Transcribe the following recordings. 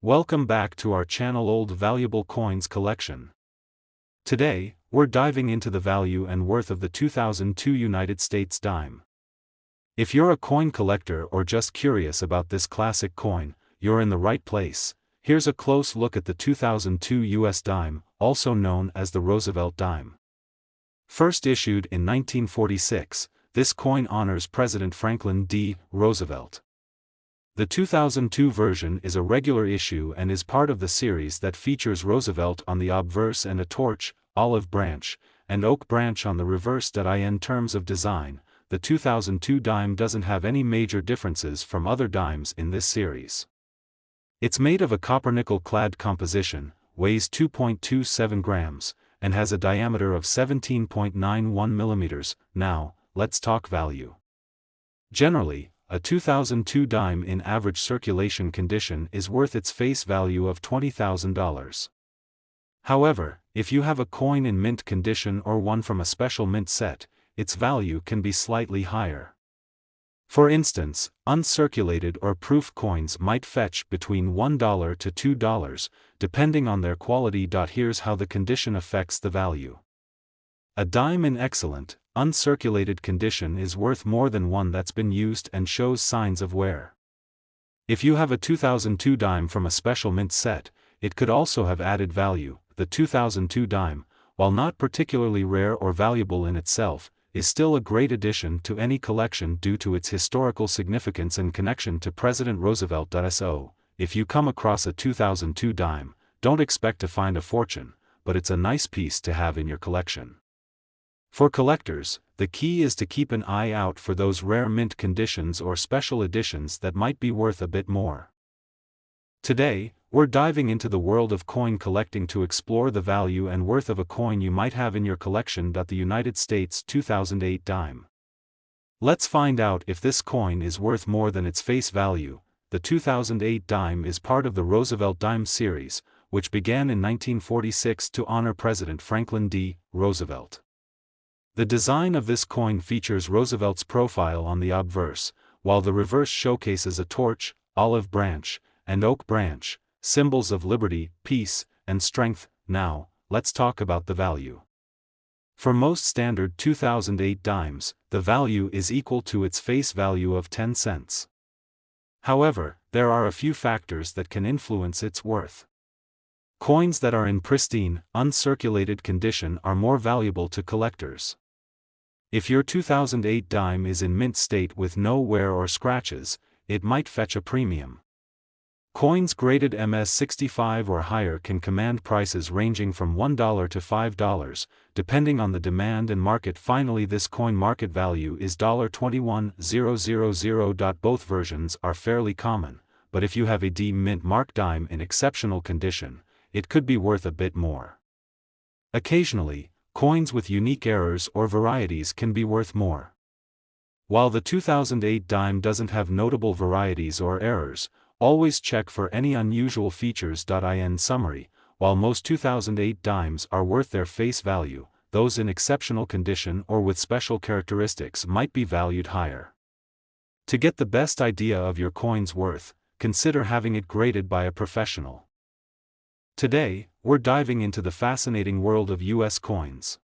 Welcome back to our channel Old Valuable Coins Collection. Today, we're diving into the value and worth of the 2002 United States dime. If you're a coin collector or just curious about this classic coin, you're in the right place. Here's a close look at the 2002 US dime, also known as the Roosevelt Dime. First issued in 1946, this coin honors President Franklin D. Roosevelt. The 2002 version is a regular issue and is part of the series that features Roosevelt on the obverse and a torch, olive branch, and oak branch on the reverse. In terms of design, the 2002 dime doesn't have any major differences from other dimes in this series. It's made of a copper-nickel clad composition, weighs 2.27 grams, and has a diameter of 17.91 millimeters. Now, let's talk value. Generally, a 2002 dime in average circulation condition is worth its face value of $20,000. However, if you have a coin in mint condition or one from a special mint set, its value can be slightly higher. For instance, uncirculated or proof coins might fetch between $1 to $2, depending on their quality. Here's how the condition affects the value. A dime in excellent, uncirculated condition is worth more than one that's been used and shows signs of wear. If you have a 2002 dime from a special mint set, it could also have added value. The 2002 dime, while not particularly rare or valuable in itself, is still a great addition to any collection due to its historical significance and connection to President Roosevelt. So, if you come across a 2002 dime, don't expect to find a fortune, but it's a nice piece to have in your collection. For collectors, the key is to keep an eye out for those rare mint conditions or special editions that might be worth a bit more. Today, we're diving into the world of coin collecting to explore the value and worth of a coin you might have in your collection. The United States 2008 dime. Let's find out if this coin is worth more than its face value. The 2008 dime is part of the Roosevelt Dime series, which began in 1946 to honor President Franklin D. Roosevelt. The design of this coin features Roosevelt's profile on the obverse, while the reverse showcases a torch, olive branch, and oak branch, symbols of liberty, peace, and strength. Now, let's talk about the value. For most standard 2008 dimes, the value is equal to its face value of 10 cents. However, there are a few factors that can influence its worth. Coins that are in pristine, uncirculated condition are more valuable to collectors. If your 2008 dime is in mint state with no wear or scratches, it might fetch a premium. Coins graded MS-65 or higher can command prices ranging from $1 to $5, depending on the demand and market. Finally, this coin market value is $21,000. Both versions are fairly common, but if you have a D mint mark dime in exceptional condition, it could be worth a bit more. Occasionally, coins with unique errors or varieties can be worth more. While the 2008 dime doesn't have notable varieties or errors, always check for any unusual features. In summary, while most 2008 dimes are worth their face value, those in exceptional condition or with special characteristics might be valued higher. To get the best idea of your coin's worth, consider having it graded by a professional. Today, we're diving into the fascinating world of US coins.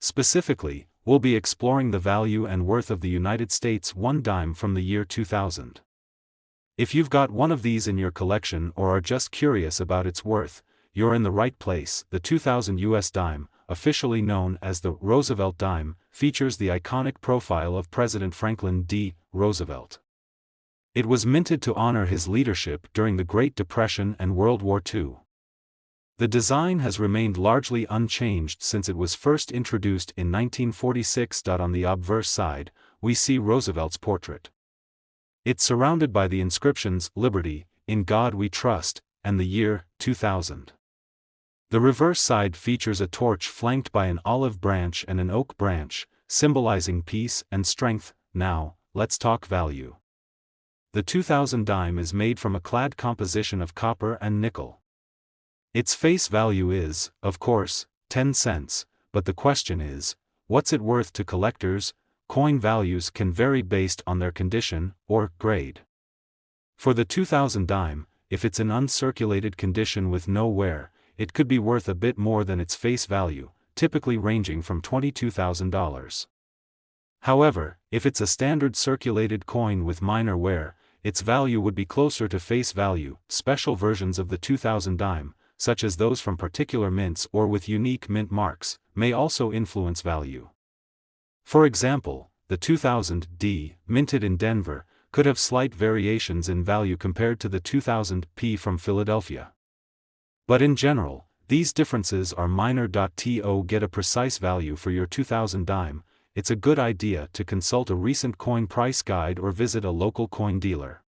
Specifically, we'll be exploring the value and worth of the United States $1 dime from the year 2000. If you've got one of these in your collection or are just curious about its worth, you're in the right place. The 2000 US dime, officially known as the Roosevelt Dime, features the iconic profile of President Franklin D. Roosevelt. It was minted to honor his leadership during the Great Depression and World War II. The design has remained largely unchanged since it was first introduced in 1946. On the obverse side, we see Roosevelt's portrait. It's surrounded by the inscriptions "Liberty, in God We Trust," and the year 2000. The reverse side features a torch flanked by an olive branch and an oak branch, symbolizing peace and strength. Now, let's talk value. The 2000 dime is made from a clad composition of copper and nickel. Its face value is, of course, 10 cents, but the question is, what's it worth to collectors? Coin values can vary based on their condition or grade. For the 2000 dime, if it's in uncirculated condition with no wear, it could be worth a bit more than its face value, typically ranging from $22,000. However, if it's a standard circulated coin with minor wear, its value would be closer to face value. Special versions of the 2000 dime, such as those from particular mints or with unique mint marks, may also influence value. For example, the 2000 D, minted in Denver, could have slight variations in value compared to the 2000 P from Philadelphia. But in general, these differences are minor. To get a precise value for your 2000 dime, it's a good idea to consult a recent coin price guide or visit a local coin dealer.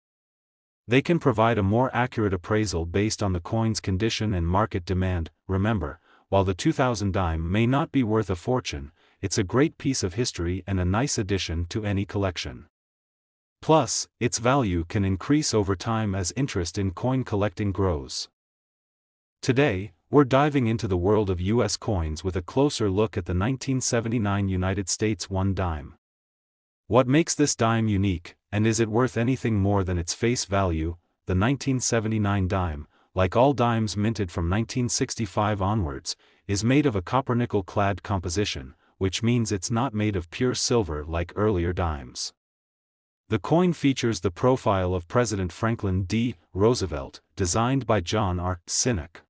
They can provide a more accurate appraisal based on the coin's condition and market demand. Remember, while the 2000 dime may not be worth a fortune, it's a great piece of history and a nice addition to any collection. Plus, its value can increase over time as interest in coin collecting grows. Today, we're diving into the world of U.S. coins with a closer look at the 1979 United States 1 dime. What makes this dime unique, and is it worth anything more than its face value? The 1979 dime, like all dimes minted from 1965 onwards, is made of a copper-nickel-clad composition, which means it's not made of pure silver like earlier dimes. The coin features the profile of President Franklin D. Roosevelt, designed by John R. Sinek.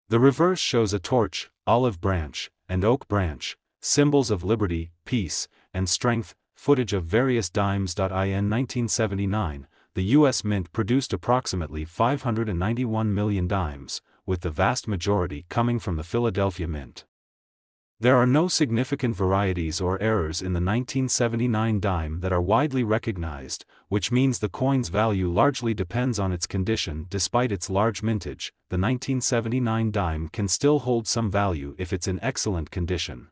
The reverse shows a torch, olive branch, and oak branch, symbols of liberty, peace, and strength. Footage of various dimes. In 1979, the U.S. Mint produced approximately 591 million dimes, with the vast majority coming from the Philadelphia Mint. There are no significant varieties or errors in the 1979 dime that are widely recognized, which means the coin's value largely depends on its condition. Despite its large mintage, the 1979 dime can still hold some value if it's in excellent condition.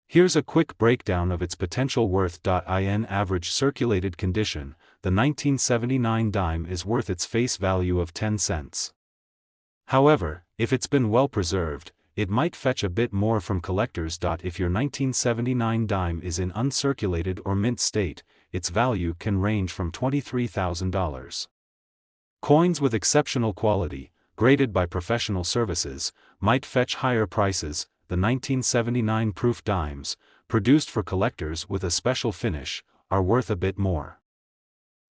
Here's a quick breakdown of its potential worth. In average circulated condition, the 1979 dime is worth its face value of 10 cents. However, if it's been well preserved, it might fetch a bit more from collectors. If your 1979 dime is in uncirculated or mint state, its value can range from $23,000. Coins with exceptional quality, graded by professional services, might fetch higher prices. The 1979 proof dimes, produced for collectors with a special finish, are worth a bit more.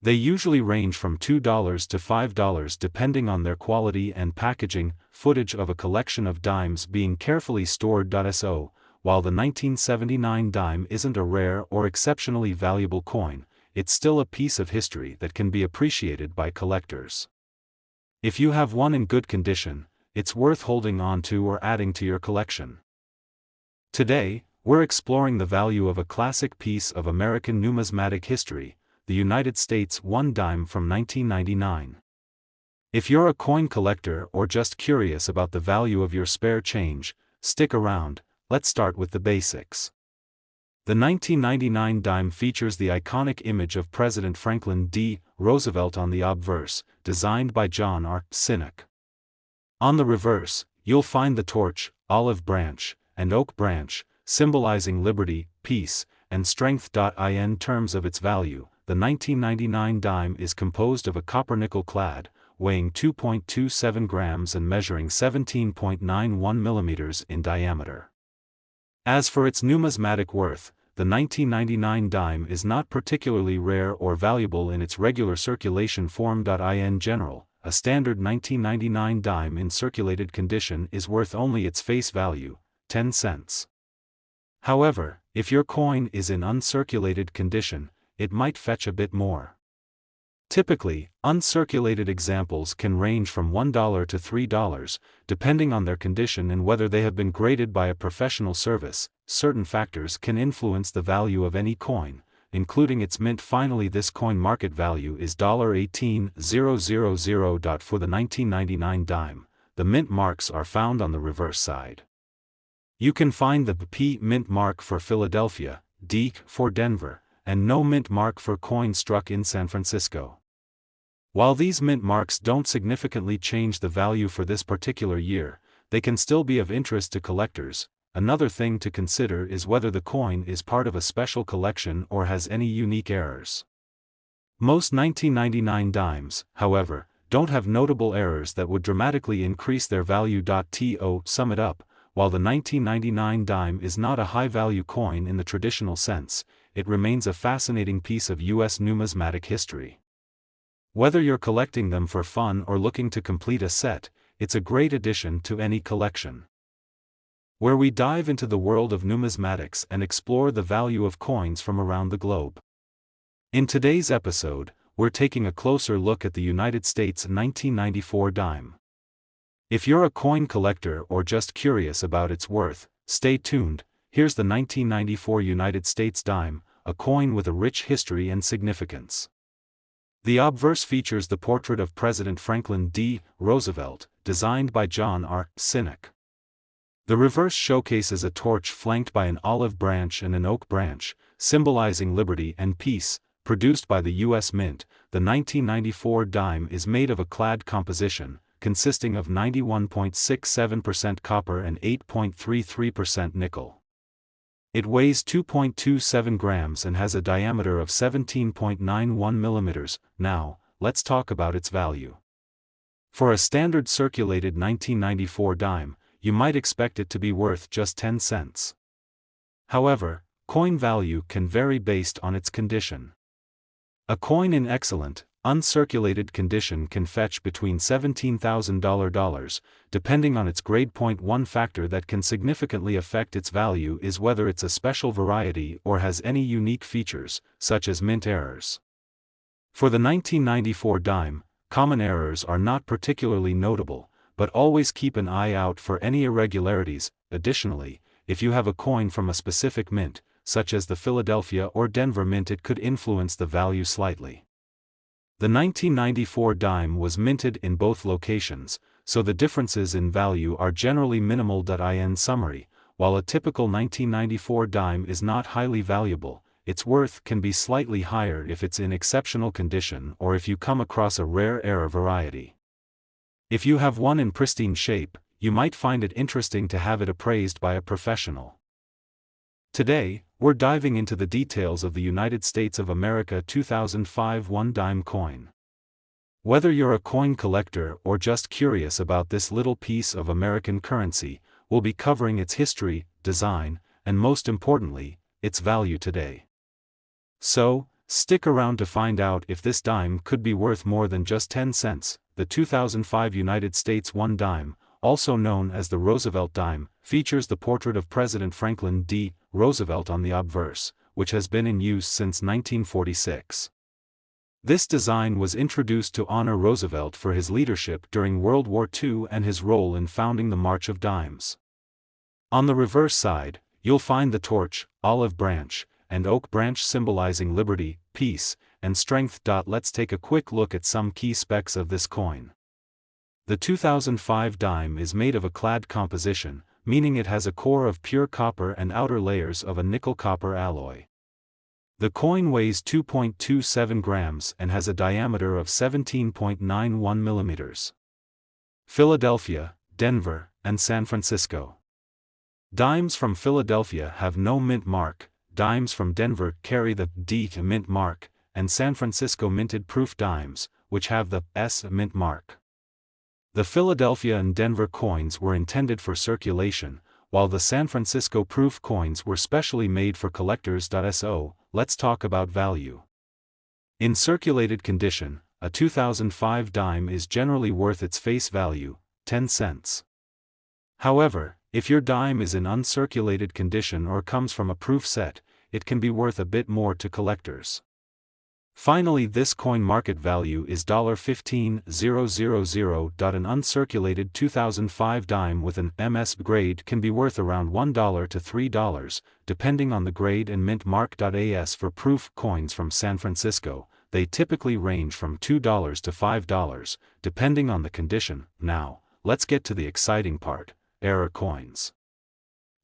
They usually range from $2 to $5 depending on their quality and packaging. Footage of a collection of dimes being carefully stored. So, while the 1979 dime isn't a rare or exceptionally valuable coin, it's still a piece of history that can be appreciated by collectors. If you have one in good condition, it's worth holding on to or adding to your collection. Today, we're exploring the value of a classic piece of American numismatic history, the United States 1 dime from 1999. If you're a coin collector or just curious about the value of your spare change, stick around. Let's start with the basics. The 1999 dime features the iconic image of President Franklin D. Roosevelt on the obverse, designed by John R. Sinek. On the reverse, you'll find the torch, olive branch, and oak branch, symbolizing liberty, peace, and strength. In terms of its value, the 1999 dime is composed of a copper-nickel-clad, weighing 2.27 grams and measuring 17.91 millimeters in diameter. As for its numismatic worth, the 1999 dime is not particularly rare or valuable in its regular circulation form. In general, a standard 1999 dime in circulated condition is worth only its face value, 10 cents. However, if your coin is in uncirculated condition, it might fetch a bit more. Typically, uncirculated examples can range from $1 to $3, depending on their condition and whether they have been graded by a professional service. Certain factors can influence the value of any coin, including its mint. Finally, this coin market value is $18,000. For the 1999 dime, the mint marks are found on the reverse side. You can find the P mint mark for Philadelphia, D for Denver, and no mint mark for coin struck in San Francisco. While these mint marks don't significantly change the value for this particular year, they can still be of interest to collectors. Another thing to consider is whether the coin is part of a special collection or has any unique errors. Most 1999 dimes, however, don't have notable errors that would dramatically increase their value. To sum it up, while the 1999 dime is not a high-value coin in the traditional sense, it remains a fascinating piece of U.S. numismatic history. Whether you're collecting them for fun or looking to complete a set, it's a great addition to any collection. Where we dive into the world of numismatics and explore the value of coins from around the globe. In today's episode, we're taking a closer look at the United States 1994 dime. If you're a coin collector or just curious about its worth, stay tuned. Here's the 1994 United States dime, a coin with a rich history and significance. The obverse features the portrait of President Franklin D. Roosevelt, designed by John R. Sinek. The reverse showcases a torch flanked by an olive branch and an oak branch, symbolizing liberty and peace, produced by the U.S. Mint. The 1994 dime is made of a clad composition, consisting of 91.67% copper and 8.33% nickel. It weighs 2.27 grams and has a diameter of 17.91 millimeters. Now, let's talk about its value. For a standard circulated 1994 dime, you might expect it to be worth just 10 cents. However, coin value can vary based on its condition. A coin in excellent, uncirculated condition can fetch between $17,000, depending on its grade. One factor that can significantly affect its value is whether it's a special variety or has any unique features, such as mint errors. For the 1994 dime, common errors are not particularly notable, but always keep an eye out for any irregularities. Additionally, if you have a coin from a specific mint, such as the Philadelphia or Denver mint, it could influence the value slightly. The 1994 dime was minted in both locations, so the differences in value are generally minimal. In summary, while a typical 1994 dime is not highly valuable, its worth can be slightly higher if it's in exceptional condition or if you come across a rare error variety. If you have one in pristine shape, you might find it interesting to have it appraised by a professional. Today, we're diving into the details of the United States of America 2005 one-dime coin. Whether you're a coin collector or just curious about this little piece of American currency, we'll be covering its history, design, and most importantly, its value today. So, stick around to find out if this dime could be worth more than just 10 cents. The 2005 United States one dime, also known as the Roosevelt dime, features the portrait of President Franklin D. Roosevelt on the obverse, which has been in use since 1946. This design was introduced to honor Roosevelt for his leadership during World War II and his role in founding the March of Dimes. On the reverse side, you'll find the torch, olive branch, and oak branch symbolizing liberty, peace, and strength. Let's take a quick look at some key specs of this coin. The 2005 dime is made of a clad composition, meaning it has a core of pure copper and outer layers of a nickel-copper alloy. The coin weighs 2.27 grams and has a diameter of 17.91 millimeters. Philadelphia, Denver, and San Francisco. Dimes from Philadelphia have no mint mark, dimes from Denver carry the D mint mark, and San Francisco minted proof dimes, which have the S mint mark. The Philadelphia and Denver coins were intended for circulation, while the San Francisco proof coins were specially made for collectors. So, let's talk about value. In circulated condition, a 2005 dime is generally worth its face value, 10 cents. However, if your dime is in uncirculated condition or comes from a proof set, it can be worth a bit more to collectors. Finally, this coin market value is $15,000. An uncirculated 2005 dime with an MS grade can be worth around $1 to $3, depending on the grade and mint mark. As for proof coins from San Francisco, they typically range from $2 to $5, depending on the condition. Now, let's get to the exciting part: error coins.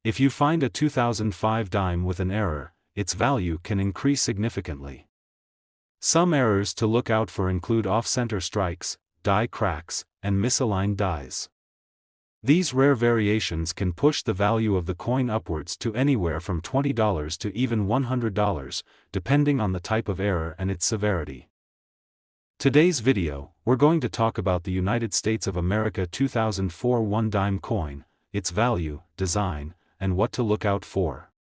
If you find a 2005 dime with an error, its value can increase significantly. Some errors to look out for include off-center strikes, die cracks, and misaligned dies. These rare variations can push the value of the coin upwards to anywhere from $20 to even $100, depending on the type of error and its severity. Today's video, we're going to talk about the United States of America 2004 1-dime coin, its value, design, and what to look out for.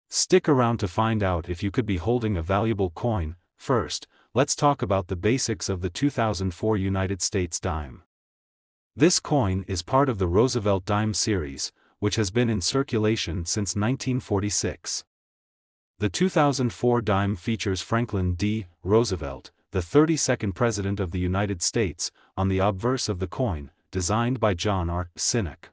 Stick around to find out if you could be holding a valuable coin. First, let's talk about the basics of the 2004 United States dime. This coin is part of the Roosevelt Dime series, which has been in circulation since 1946. The 2004 dime features Franklin D. Roosevelt, the 32nd President of the United States, on the obverse of the coin, designed by John R. Sinek.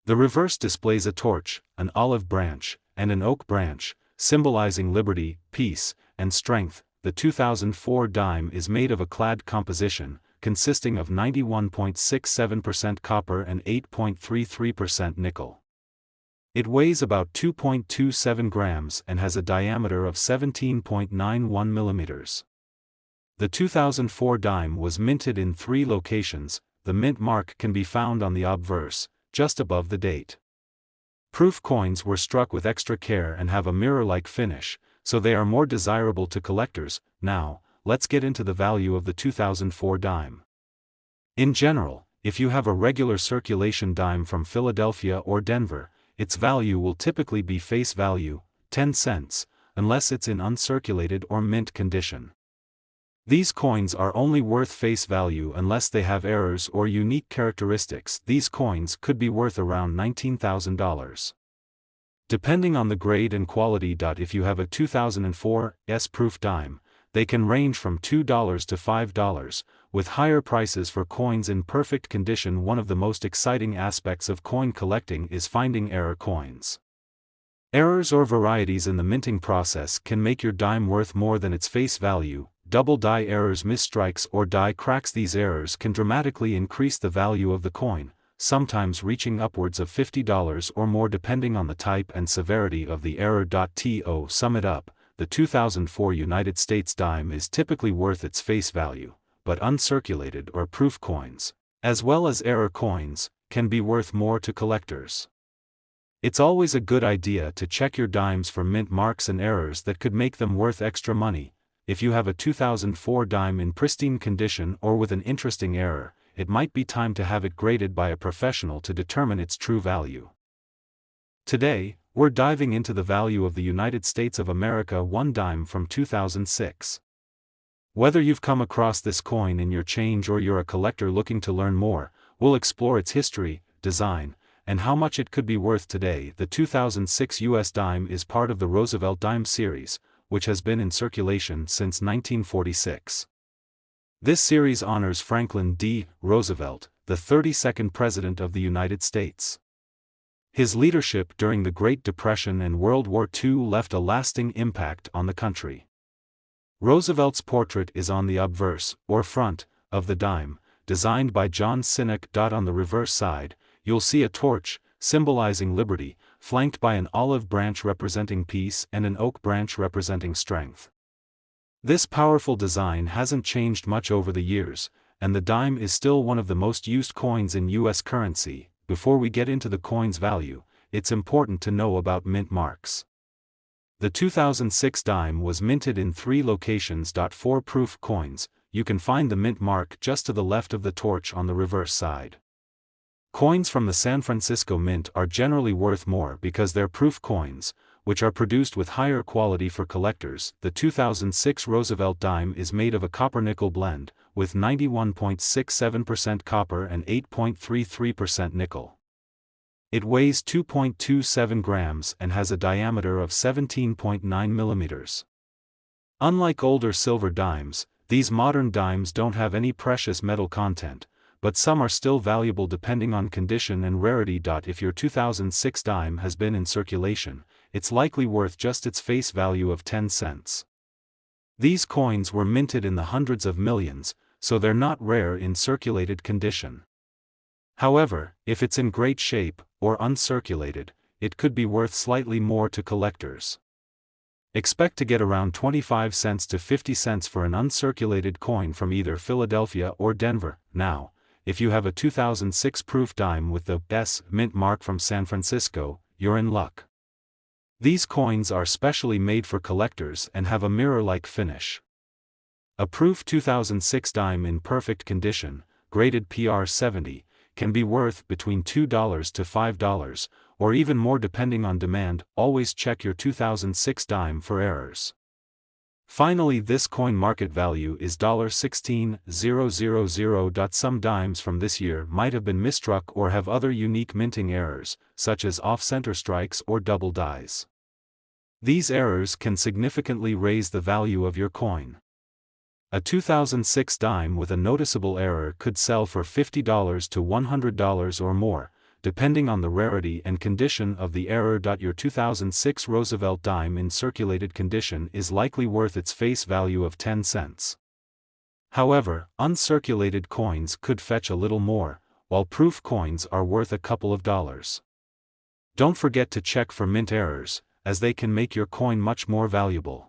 The reverse displays a torch, an olive branch, and an oak branch, symbolizing liberty, peace, and strength. The 2004 dime is made of a clad composition, consisting of 91.67% copper and 8.33% nickel. It weighs about 2.27 grams and has a diameter of 17.91 millimeters. The 2004 dime was minted in 3 locations. The mint mark can be found on the obverse, just above the date. Proof coins were struck with extra care and have a mirror-like finish, so they are more desirable to collectors. Now, let's get into the value of the 2004 dime. In general, if you have a regular circulation dime from Philadelphia or Denver, its value will typically be face value, 10 cents, unless it's in uncirculated or mint condition. These coins are only worth face value unless they have errors or unique characteristics. These coins could be worth around $19,000. Depending on the grade and quality. If you have a 2004 S-proof dime, they can range from $2 to $5, with higher prices for coins in perfect condition. One of the most exciting aspects of coin collecting is finding error coins. Errors or varieties in the minting process can make your dime worth more than its face value. Double die errors, misstrikes, or die cracks. These errors can dramatically increase the value of the coin, sometimes reaching upwards of $50 or more depending on the type and severity of the error. To sum it up, the 2004 United States dime is typically worth its face value, but uncirculated or proof coins, as well as error coins, can be worth more to collectors. It's always a good idea to check your dimes for mint marks and errors that could make them worth extra money. If you have a 2004 dime in pristine condition or with an interesting error, it might be time to have it graded by a professional to determine its true value. Today, we're diving into the value of the United States of America 1 dime from 2006. Whether you've come across this coin in your change or you're a collector looking to learn more, we'll explore its history, design, and how much it could be worth today. The 2006 US dime is part of the Roosevelt Dime series, which has been in circulation since 1946. This series honors Franklin D. Roosevelt, the 32nd President of the United States. His leadership during the Great Depression and World War II left a lasting impact on the country. Roosevelt's portrait is on the obverse, or front, of the dime, designed by John Sinek. On the reverse side, you'll see a torch, symbolizing liberty, flanked by an olive branch representing peace and an oak branch representing strength. This powerful design hasn't changed much over the years, and the dime is still one of the most used coins in U.S. currency. Before we get into the coin's value, it's important to know about mint marks. The 2006 dime was minted in 3 locations. For proof coins, you can find the mint mark just to the left of the torch on the reverse side. Coins from the San Francisco Mint are generally worth more because they're proof coins, which are produced with higher quality for collectors. The 2006 Roosevelt dime is made of a copper-nickel blend, with 91.67% copper and 8.33% nickel. It weighs 2.27 grams and has a diameter of 17.9 millimeters. Unlike older silver dimes, these modern dimes don't have any precious metal content, but some are still valuable depending on condition and rarity. If your 2006 dime has been in circulation, it's likely worth just its face value of 10 cents. These coins were minted in the hundreds of millions, so they're not rare in circulated condition. However, if it's in great shape, or uncirculated, it could be worth slightly more to collectors. Expect to get around 25 cents to 50 cents for an uncirculated coin from either Philadelphia or Denver. Now, if you have a 2006 proof dime with the S mint mark from San Francisco, you're in luck. These coins are specially made for collectors and have a mirror-like finish. A proof 2006 dime in perfect condition, graded PR 70, can be worth between $2 to $5, or even more depending on demand. Always check your 2006 dime for errors. Finally, this coin market value is $16,000. Some dimes from this year might have been misstruck or have other unique minting errors, such as off-center strikes or double dies. These errors can significantly raise the value of your coin. A 2006 dime with a noticeable error could sell for $50 to $100 or more, depending on the rarity and condition of the error. Your 2006 Roosevelt dime in circulated condition is likely worth its face value of 10 cents. However, uncirculated coins could fetch a little more, while proof coins are worth a couple of dollars. Don't forget to check for mint errors, as they can make your coin much more valuable.